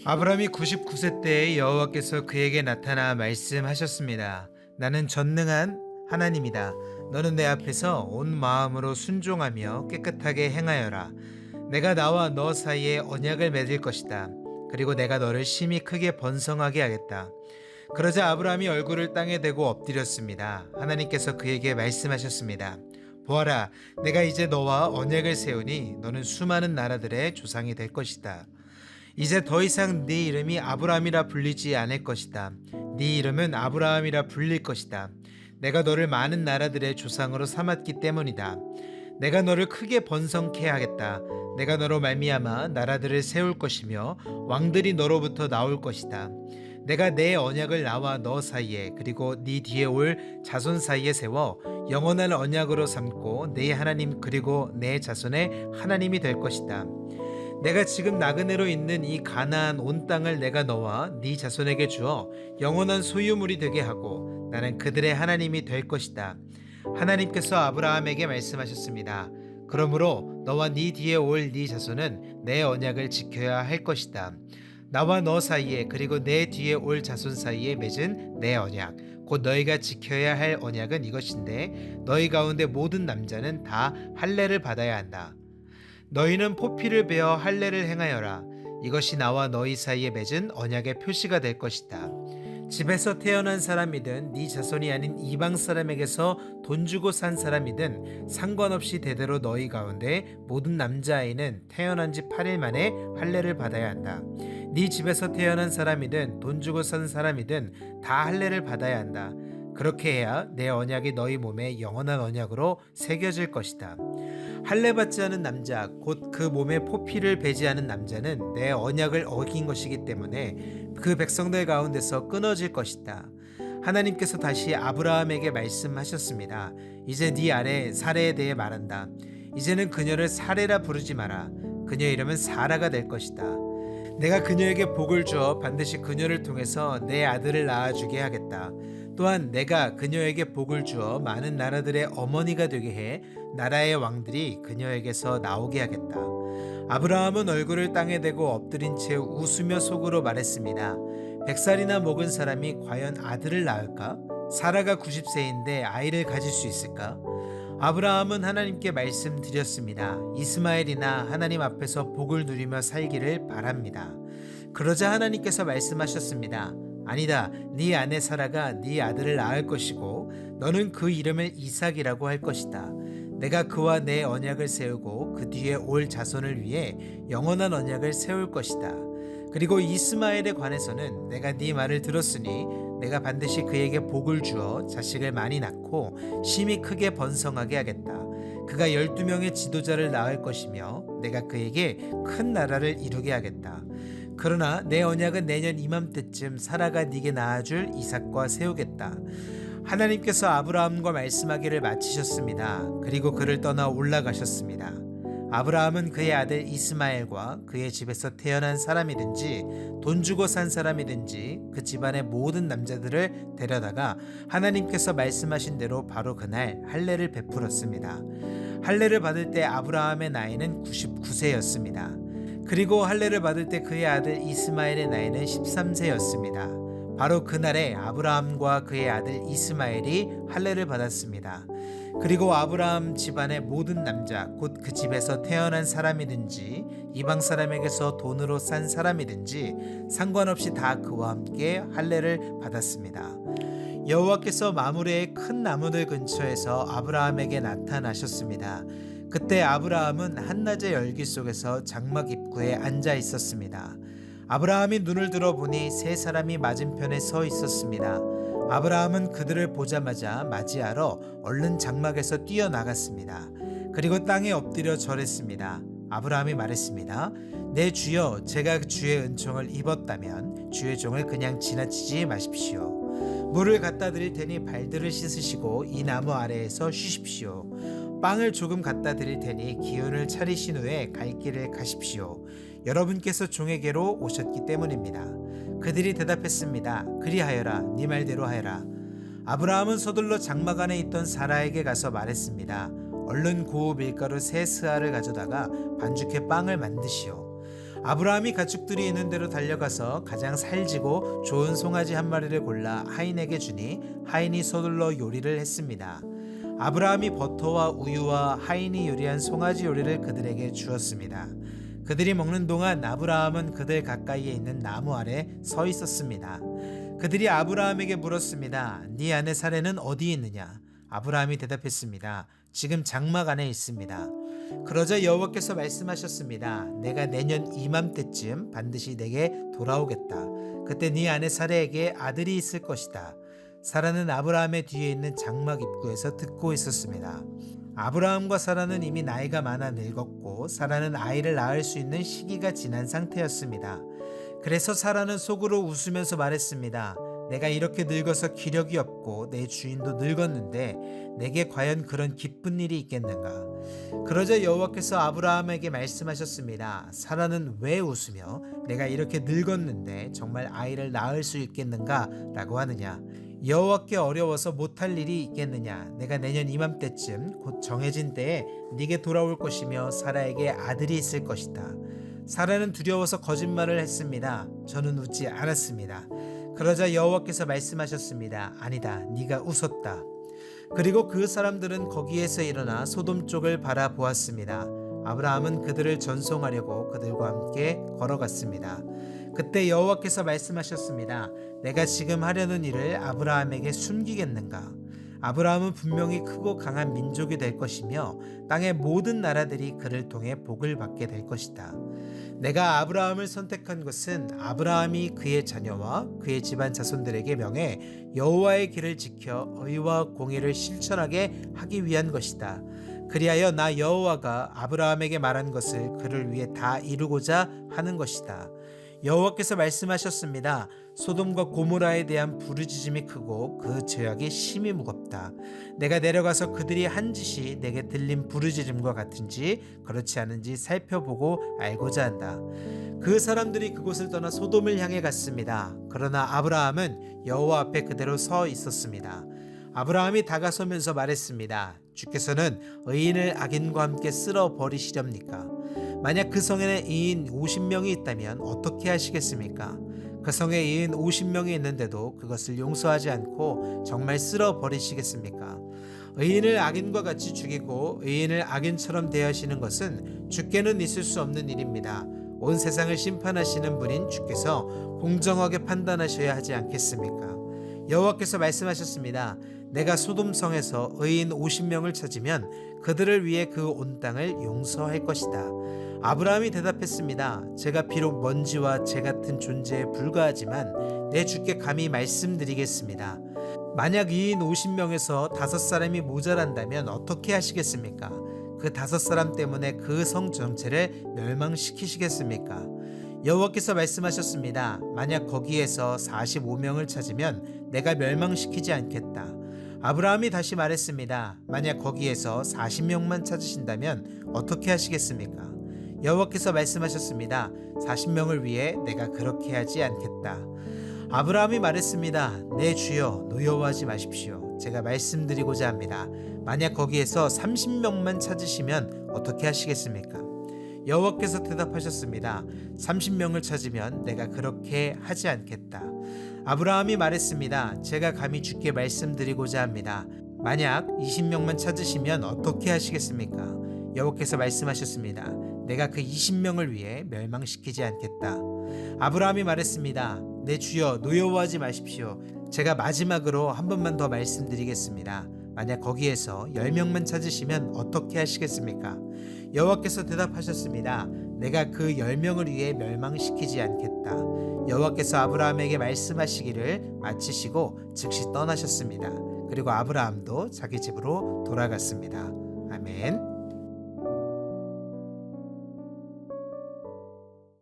아브라함이 99세 때에 여호와께서 그에게 나타나 말씀하셨습니다. 나는 전능한 하나님이다. 너는 내 앞에서 온 마음으로 순종하며 깨끗하게 행하여라. 내가 나와 너 사이에 언약을 맺을 것이다. 그리고 내가 너를 심히 크게 번성하게 하겠다. 그러자 아브라함이 얼굴을 땅에 대고 엎드렸습니다. 하나님께서 그에게 말씀하셨습니다. 보아라, 내가 이제 너와 언약을 세우니 너는 수많은 나라들의 조상이 될 것이다. 이제 더 이상 네 이름이 아브라함이라 불리지 않을 것이다. 네 이름은 아브라함이라 불릴 것이다. 내가 너를 많은 나라들의 조상으로 삼았기 때문이다. 내가 너를 크게 번성케 하겠다. 내가 너로 말미암아 나라들을 세울 것이며 왕들이 너로부터 나올 것이다. 내가 내 언약을 나와 너 사이에 그리고 네 뒤에 올 자손 사이에 세워 영원한 언약으로 삼고 내 하나님 그리고 내 자손의 하나님이 될 것이다. 내가 지금 나그네로 있는 이 가나안 온 땅을 내가 너와 네 자손에게 주어 영원한 소유물이 되게 하고 나는 그들의 하나님이 될 것이다. 하나님께서 아브라함에게 말씀하셨습니다. 그러므로 너와 네 뒤에 올 네 자손은 내 언약을 지켜야 할 것이다. 나와 너 사이에 그리고 내 뒤에 올 자손 사이에 맺은 내 언약 곧 너희가 지켜야 할 언약은 이것인데 너희 가운데 모든 남자는 다 할례를 받아야 한다. 너희는 포피를 베어 할례를 행하여라. 이것이 나와 너희 사이에 맺은 언약의 표시가 될 것이다. 집에서 태어난 사람이든 네 자손이 아닌 이방 사람에게서 돈 주고 산 사람이든 상관없이 대대로 너희 가운데 모든 남자아이는 태어난 지 8일 만에 할례를 받아야 한다. 네 집에서 태어난 사람이든 돈 주고 산 사람이든 다 할례를 받아야 한다. 그렇게 해야 내 언약이 너희 몸에 영원한 언약으로 새겨질 것이다. 할례 받지 않은 남자 곧 그 몸에 포피를 베지 않은 남자는 내 언약을 어긴 것이기 때문에 그 백성들 가운데서 끊어질 것이다. 하나님께서 다시 아브라함에게 말씀하셨습니다. 이제 네 아내 사레에 대해 말한다. 이제는 그녀를 사레라 부르지 마라. 그녀 이름은 사라가 될 것이다. 내가 그녀에게 복을 주어 반드시 그녀를 통해서 내 아들을 낳아주게 하겠다. 또한 내가 그녀에게 복을 주어 많은 나라들의 어머니가 되게 해 나라의 왕들이 그녀에게서 나오게 하겠다. 아브라함은 얼굴을 땅에 대고 엎드린 채 웃으며 속으로 말했습니다. 100살이나 먹은 사람이 과연 아들을 낳을까? 사라가 90세인데 아이를 가질 수 있을까? 아브라함은 하나님께 말씀드렸습니다. 이스마엘이나 하나님 앞에서 복을 누리며 살기를 바랍니다. 그러자 하나님께서 말씀하셨습니다. 아니다. 네 아내 사라가 네 아들을 낳을 것이고 너는 그 이름을 이삭이라고 할 것이다. 내가 그와 내 언약을 세우고 그 뒤에 올 자손을 위해 영원한 언약을 세울 것이다. 그리고 이스마엘에 관해서는 내가 네 말을 들었으니 내가 반드시 그에게 복을 주어 자식을 많이 낳고 심히 크게 번성하게 하겠다. 그가 12명의 지도자를 낳을 것이며 내가 그에게 큰 나라를 이루게 하겠다. 그러나 내 언약은 내년 이맘때쯤 사라가 네게 낳아줄 이삭과 세우겠다. 하나님께서 아브라함과 말씀하기를 마치셨습니다. 그리고 그를 떠나 올라가셨습니다. 아브라함은 그의 아들 이스마엘과 그의 집에서 태어난 사람이든지 돈 주고 산 사람이든지 그 집안의 모든 남자들을 데려다가 하나님께서 말씀하신 대로 바로 그날 할례를 베풀었습니다. 할례를 받을 때 아브라함의 나이는 99세였습니다. 그리고 할례를 받을 때 그의 아들 이스마엘의 나이는 13세였습니다. 바로 그날에 아브라함과 그의 아들 이스마엘이 할례를 받았습니다. 그리고 아브라함 집안의 모든 남자 곧 그 집에서 태어난 사람이든지 이방 사람에게서 돈으로 산 사람이든지 상관없이 다 그와 함께 할례를 받았습니다. 여호와께서 마므레의 큰 나무들 근처에서 아브라함에게 나타나셨습니다. 그때 아브라함은 한낮의 열기 속에서 장막 입구에 앉아 있었습니다. 아브라함이 눈을 들어보니 세 사람이 맞은편에 서 있었습니다. 아브라함은 그들을 보자마자 맞이하러 얼른 장막에서 뛰어나갔습니다. 그리고 땅에 엎드려 절했습니다. 아브라함이 말했습니다. 내 주여, 제가 주의 은총을 입었다면 주의 종을 그냥 지나치지 마십시오. 물을 갖다 드릴 테니 발들을 씻으시고 이 나무 아래에서 쉬십시오. 빵을 조금 갖다 드릴 테니 기운을 차리신 후에 갈 길을 가십시오. 여러분께서 종에게로 오셨기 때문입니다. 그들이 대답했습니다. 그리하여라. 네 말대로 하여라. 아브라함은 서둘러 장막 안에 있던 사라에게 가서 말했습니다. 얼른 고우 밀가루 세 스아를 가져다가 반죽해 빵을 만드시오. 아브라함이 가축들이 있는 데로 달려가서 가장 살지고 좋은 송아지 한 마리를 골라 하인에게 주니 하인이 서둘러 요리를 했습니다. 아브라함이 버터와 우유와 하인이 요리한 송아지 요리를 그들에게 주었습니다. 그들이 먹는 동안 아브라함은 그들 가까이에 있는 나무 아래 서 있었습니다. 그들이 아브라함에게 물었습니다. 네 아내 사레는 어디 있느냐? 아브라함이 대답했습니다. 지금 장막 안에 있습니다. 그러자 여호와께서 말씀하셨습니다. 내가 내년 이맘때쯤 반드시 내게 돌아오겠다. 그때 네 아내 사레에게 아들이 있을 것이다. 사라는 아브라함의 뒤에 있는 장막 입구에서 듣고 있었습니다. 아브라함과 사라는 이미 나이가 많아 늙었고 사라는 아이를 낳을 수 있는 시기가 지난 상태였습니다. 그래서 사라는 속으로 웃으면서 말했습니다. 내가 이렇게 늙어서 기력이 없고 내 주인도 늙었는데 내게 과연 그런 기쁜 일이 있겠는가? 그러자 여호와께서 아브라함에게 말씀하셨습니다. 사라는 왜 웃으며 내가 이렇게 늙었는데 정말 아이를 낳을 수 있겠는가? 라고 하느냐? 여호와께 어려워서 못할 일이 있겠느냐? 내가 내년 이맘때쯤 곧 정해진 때에 네게 돌아올 것이며 사라에게 아들이 있을 것이다. 사라는 두려워서 거짓말을 했습니다. 저는 웃지 않았습니다. 그러자 여호와께서 말씀하셨습니다. 아니다, 네가 웃었다. 그리고 그 사람들은 거기에서 일어나 소돔 쪽을 바라보았습니다. 아브라함은 그들을 전송하려고 그들과 함께 걸어갔습니다. 그때 여호와께서 말씀하셨습니다. 내가 지금 하려는 일을 아브라함에게 숨기겠는가? 아브라함은 분명히 크고 강한 민족이 될 것이며 땅의 모든 나라들이 그를 통해 복을 받게 될 것이다. 내가 아브라함을 선택한 것은 아브라함이 그의 자녀와 그의 집안 자손들에게 명해 여호와의 길을 지켜 의와 공의를 실천하게 하기 위한 것이다. 그리하여 나 여호와가 아브라함에게 말한 것을 그를 위해 다 이루고자 하는 것이다. 여호와께서 말씀하셨습니다. 소돔과 고모라에 대한 부르짖음이 크고 그 죄악이 심히 무겁다. 내가 내려가서 그들이 한 짓이 내게 들린 부르짖음과 같은지 그렇지 않은지 살펴보고 알고자 한다. 그 사람들이 그곳을 떠나 소돔을 향해 갔습니다. 그러나 아브라함은 여호와 앞에 그대로 서 있었습니다. 아브라함이 다가서면서 말했습니다. 주께서는 의인을 악인과 함께 쓸어 버리시렵니까? 만약 그 성에는 이인 50명이 있다면 어떻게 하시겠습니까? 그 성에 이인 50명이 있는데도 그것을 용서하지 않고 정말 쓸어 버리시겠습니까? 의인을 악인과 같이 죽이고 의인을 악인처럼 대하시는 것은 주께는 있을 수 없는 일입니다. 온 세상을 심판하시는 분인 주께서 공정하게 판단하셔야 하지 않겠습니까? 여호와께서 말씀하셨습니다. 내가 소돔성에서 의인 50명을 찾으면 그들을 위해 그 온 땅을 용서할 것이다. 아브라함이 대답했습니다. 제가 비록 먼지와 재 같은 존재에 불과하지만 내 주께 감히 말씀드리겠습니다. 만약 이인 50명에서 5사람이 모자란다면 어떻게 하시겠습니까? 그 5사람 때문에 그 성 전체를 멸망시키시겠습니까? 여호와께서 말씀하셨습니다. 만약 거기에서 45명을 찾으면 내가 멸망시키지 않겠다. 아브라함이 다시 말했습니다. 만약 거기에서 40명만 찾으신다면 어떻게 하시겠습니까? 여호와께서 말씀하셨습니다. 40명을 위해 내가 그렇게 하지 않겠다. 아브라함이 말했습니다. 내 주여 노여워하지 마십시오. 제가 말씀드리고자 합니다. 만약 거기에서 30명만 찾으시면 어떻게 하시겠습니까? 여호와께서 대답하셨습니다. 30명을 찾으면 내가 그렇게 하지 않겠다. 아브라함이 말했습니다. 제가 감히 주께 말씀드리고자 합니다. 만약 20명만 찾으시면 어떻게 하시겠습니까? 여호와께서 말씀하셨습니다. 내가 그 20명을 위해 멸망시키지 않겠다. 아브라함이 말했습니다. 내 주여 노여워하지 마십시오. 제가 마지막으로 한 번만 더 말씀드리겠습니다. 만약 거기에서 10명만 찾으시면 어떻게 하시겠습니까? 여호와께서 대답하셨습니다. 내가 그 10명을 위해 멸망시키지 않겠다. 여호와께서 아브라함에게 말씀하시기를 마치시고 즉시 떠나셨습니다. 그리고 아브라함도 자기 집으로 돌아갔습니다. 아멘.